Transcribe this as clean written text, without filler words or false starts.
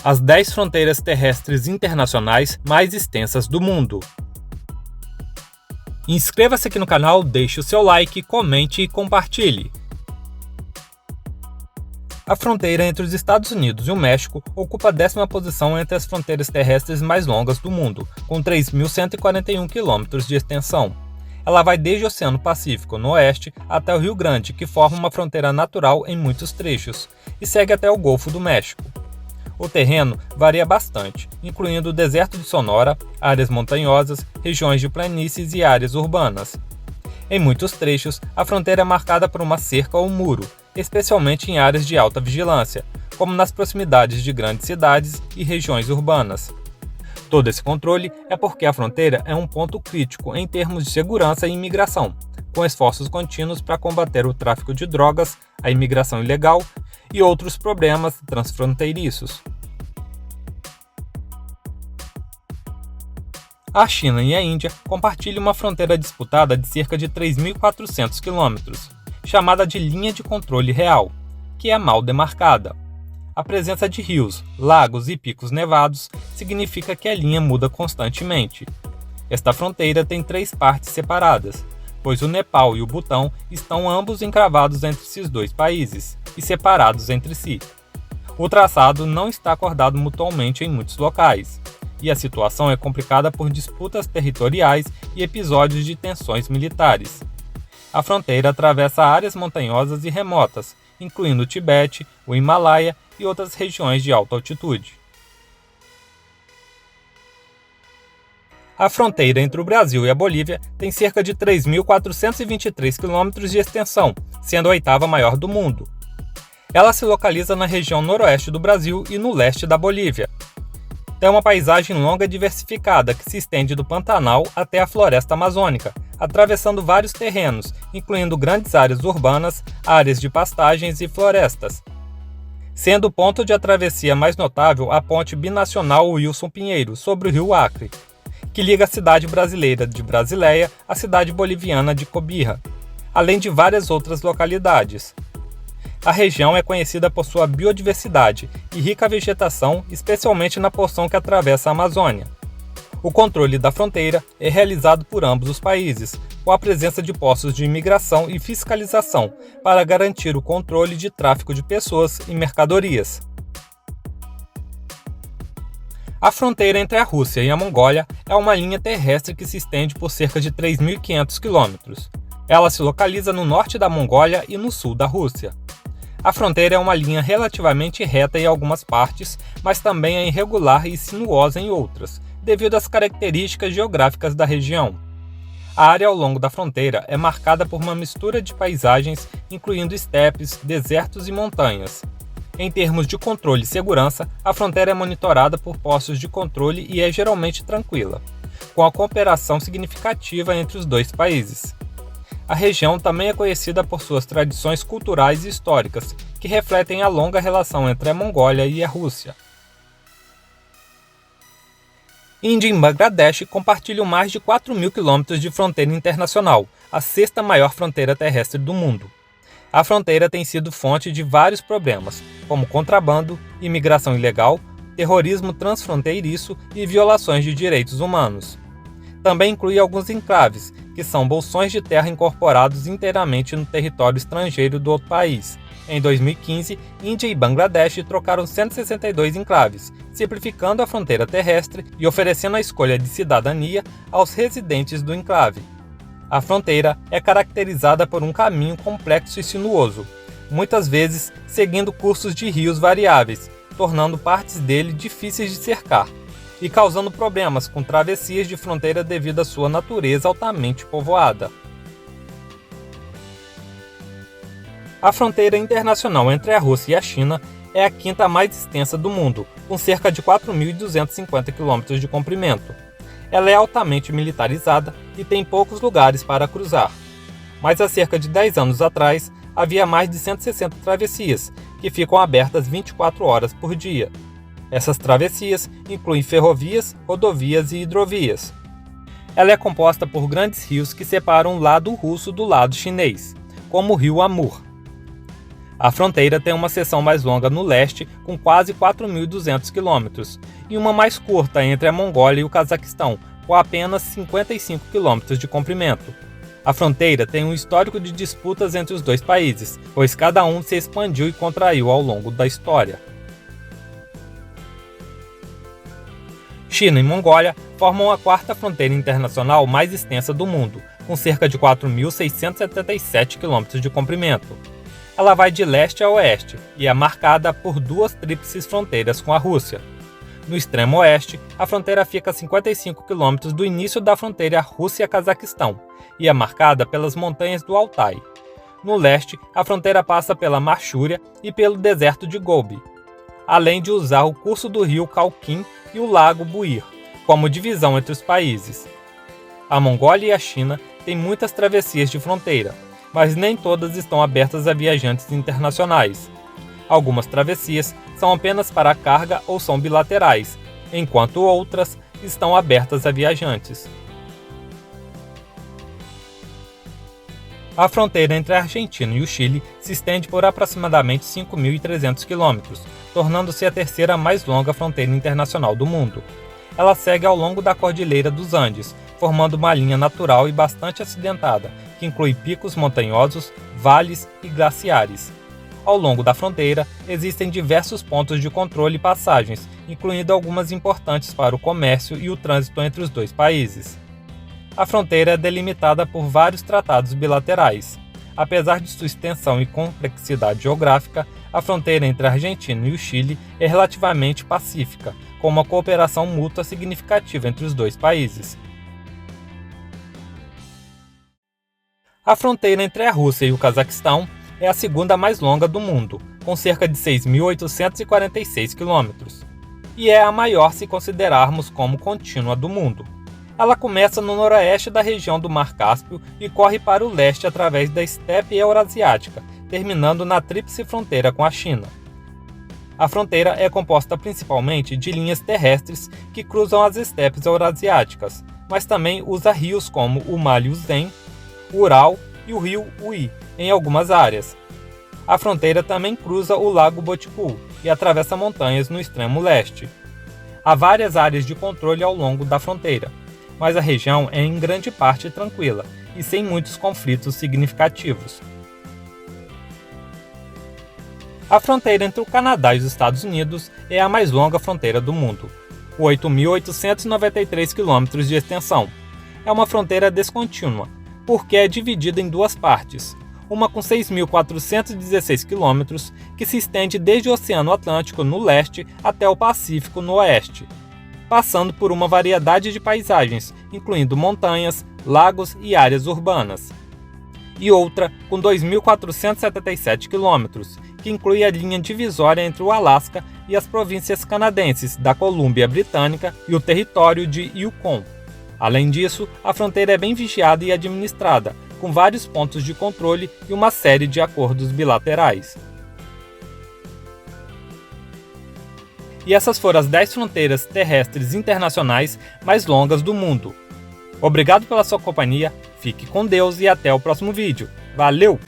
as 10 fronteiras terrestres internacionais mais extensas do mundo. Inscreva-se aqui no canal, deixe o seu like, comente e compartilhe. A fronteira entre os Estados Unidos e o México ocupa a 10ª posição entre as fronteiras terrestres mais longas do mundo, com 3.141 km de extensão. Ela vai desde o Oceano Pacífico no oeste até o Rio Grande, que forma uma fronteira natural em muitos trechos, e segue até o Golfo do México. O terreno varia bastante, incluindo o deserto de Sonora, áreas montanhosas, regiões de planícies e áreas urbanas. Em muitos trechos, a fronteira é marcada por uma cerca ou muro, especialmente em áreas de alta vigilância, como nas proximidades de grandes cidades e regiões urbanas. Todo esse controle é porque a fronteira é um ponto crítico em termos de segurança e imigração, com esforços contínuos para combater o tráfico de drogas, a imigração ilegal e outros problemas transfronteiriços. A China e a Índia compartilham uma fronteira disputada de cerca de 3.400 km, chamada de linha de controle real, que é mal demarcada. A presença de rios, lagos e picos nevados significa que a linha muda constantemente. Esta fronteira tem 3 partes separadas, pois o Nepal e o Butão estão ambos encravados entre esses 2 países e separados entre si. O traçado não está acordado mutuamente em muitos locais, e a situação é complicada por disputas territoriais e episódios de tensões militares. A fronteira atravessa áreas montanhosas e remotas, incluindo o Tibete, o Himalaia e outras regiões de alta altitude. A fronteira entre o Brasil e a Bolívia tem cerca de 3.423 km de extensão, sendo a 8ª maior do mundo. Ela se localiza na região noroeste do Brasil e no leste da Bolívia. Tem uma paisagem longa e diversificada que se estende do Pantanal até a floresta amazônica, atravessando vários terrenos, incluindo grandes áreas urbanas, áreas de pastagens e florestas. Sendo o ponto de travessia mais notável a ponte binacional Wilson Pinheiro sobre o rio Acre, que liga a cidade brasileira de Brasileia à cidade boliviana de Cobija, além de várias outras localidades. A região é conhecida por sua biodiversidade e rica vegetação, especialmente na porção que atravessa a Amazônia. O controle da fronteira é realizado por ambos os países, com a presença de postos de imigração e fiscalização para garantir o controle de tráfico de pessoas e mercadorias. A fronteira entre a Rússia e a Mongólia é uma linha terrestre que se estende por cerca de 3.500 km. Ela se localiza no norte da Mongólia e no sul da Rússia. A fronteira é uma linha relativamente reta em algumas partes, mas também é irregular e sinuosa em outras, devido às características geográficas da região. A área ao longo da fronteira é marcada por uma mistura de paisagens, incluindo estepes, desertos e montanhas. Em termos de controle e segurança, a fronteira é monitorada por postos de controle e é geralmente tranquila, com a cooperação significativa entre os 2 países. A região também é conhecida por suas tradições culturais e históricas, que refletem a longa relação entre a Mongólia e a Rússia. Índia e Bangladesh compartilham mais de 4.000 km de fronteira internacional, a 6ª maior fronteira terrestre do mundo. A fronteira tem sido fonte de vários problemas, como contrabando, imigração ilegal, terrorismo transfronteiriço e violações de direitos humanos. Também inclui alguns enclaves, que são bolsões de terra incorporados inteiramente no território estrangeiro do outro país. Em 2015, Índia e Bangladesh trocaram 162 enclaves, simplificando a fronteira terrestre e oferecendo a escolha de cidadania aos residentes do enclave. A fronteira é caracterizada por um caminho complexo e sinuoso, muitas vezes seguindo cursos de rios variáveis, tornando partes dele difíceis de cercar e causando problemas com travessias de fronteira devido à sua natureza altamente povoada. A fronteira internacional entre a Rússia e a China é a 5ª mais extensa do mundo, com cerca de 4.250 km de comprimento. Ela é altamente militarizada e tem poucos lugares para cruzar. Mas há cerca de 10 anos atrás, havia mais de 160 travessias, que ficam abertas 24 horas por dia. Essas travessias incluem ferrovias, rodovias e hidrovias. Ela é composta por grandes rios que separam o lado russo do lado chinês, como o rio Amur. A fronteira tem uma seção mais longa no leste, com quase 4.200 quilômetros, e uma mais curta entre a Mongólia e o Cazaquistão, com apenas 55 quilômetros de comprimento. A fronteira tem um histórico de disputas entre os dois países, pois cada um se expandiu e contraiu ao longo da história. China e Mongólia formam a quarta fronteira internacional mais extensa do mundo, com cerca de 4.677 quilômetros de comprimento. Ela vai de leste a oeste e é marcada por duas tríplices fronteiras com a Rússia. No extremo oeste, a fronteira fica a 55 quilômetros do início da fronteira Rússia-Cazaquistão e é marcada pelas montanhas do Altai. No leste, a fronteira passa pela Manchúria e pelo deserto de Gobi, além de usar o curso do rio Khalkhin e o lago Buir como divisão entre os países. A Mongólia e a China têm muitas travessias de fronteira, mas nem todas estão abertas a viajantes internacionais. Algumas travessias são apenas para carga ou são bilaterais, enquanto outras estão abertas a viajantes. A fronteira entre a Argentina e o Chile se estende por aproximadamente 5.300 quilômetros, tornando-se a terceira mais longa fronteira internacional do mundo. Ela segue ao longo da Cordilheira dos Andes, formando uma linha natural e bastante acidentada, que inclui picos montanhosos, vales e glaciares. Ao longo da fronteira, existem diversos pontos de controle e passagens, incluindo algumas importantes para o comércio e o trânsito entre os dois países. A fronteira é delimitada por vários tratados bilaterais. Apesar de sua extensão e complexidade geográfica, a fronteira entre a Argentina e o Chile é relativamente pacífica, com uma cooperação mútua significativa entre os dois países. A fronteira entre a Rússia e o Cazaquistão é a segunda mais longa do mundo, com cerca de 6.846 quilômetros, e é a maior se considerarmos como contínua do mundo. Ela começa no noroeste da região do Mar Cáspio e corre para o leste através da estepe eurasiática, terminando na tríplice fronteira com a China. A fronteira é composta principalmente de linhas terrestres que cruzam as estepes eurasiáticas, mas também usa rios como o Malha-Uzem, o Ural e o rio Ui em algumas áreas. A fronteira também cruza o lago Botikul e atravessa montanhas no extremo leste. Há várias áreas de controle ao longo da fronteira, mas a região é em grande parte tranquila e sem muitos conflitos significativos. A fronteira entre o Canadá e os Estados Unidos é a mais longa fronteira do mundo, com 8.893 quilômetros de extensão. É uma fronteira descontínua, porque é dividida em duas partes, uma com 6.416 quilômetros, que se estende desde o Oceano Atlântico no leste até o Pacífico no oeste, passando por uma variedade de paisagens, incluindo montanhas, lagos e áreas urbanas. E outra com 2.477 quilômetros, que inclui a linha divisória entre o Alasca e as províncias canadenses da Colômbia Britânica e o território de Yukon. Além disso, a fronteira é bem vigiada e administrada, com vários pontos de controle e uma série de acordos bilaterais. E essas foram as 10 fronteiras terrestres internacionais mais longas do mundo. Obrigado pela sua companhia, fique com Deus e até o próximo vídeo. Valeu!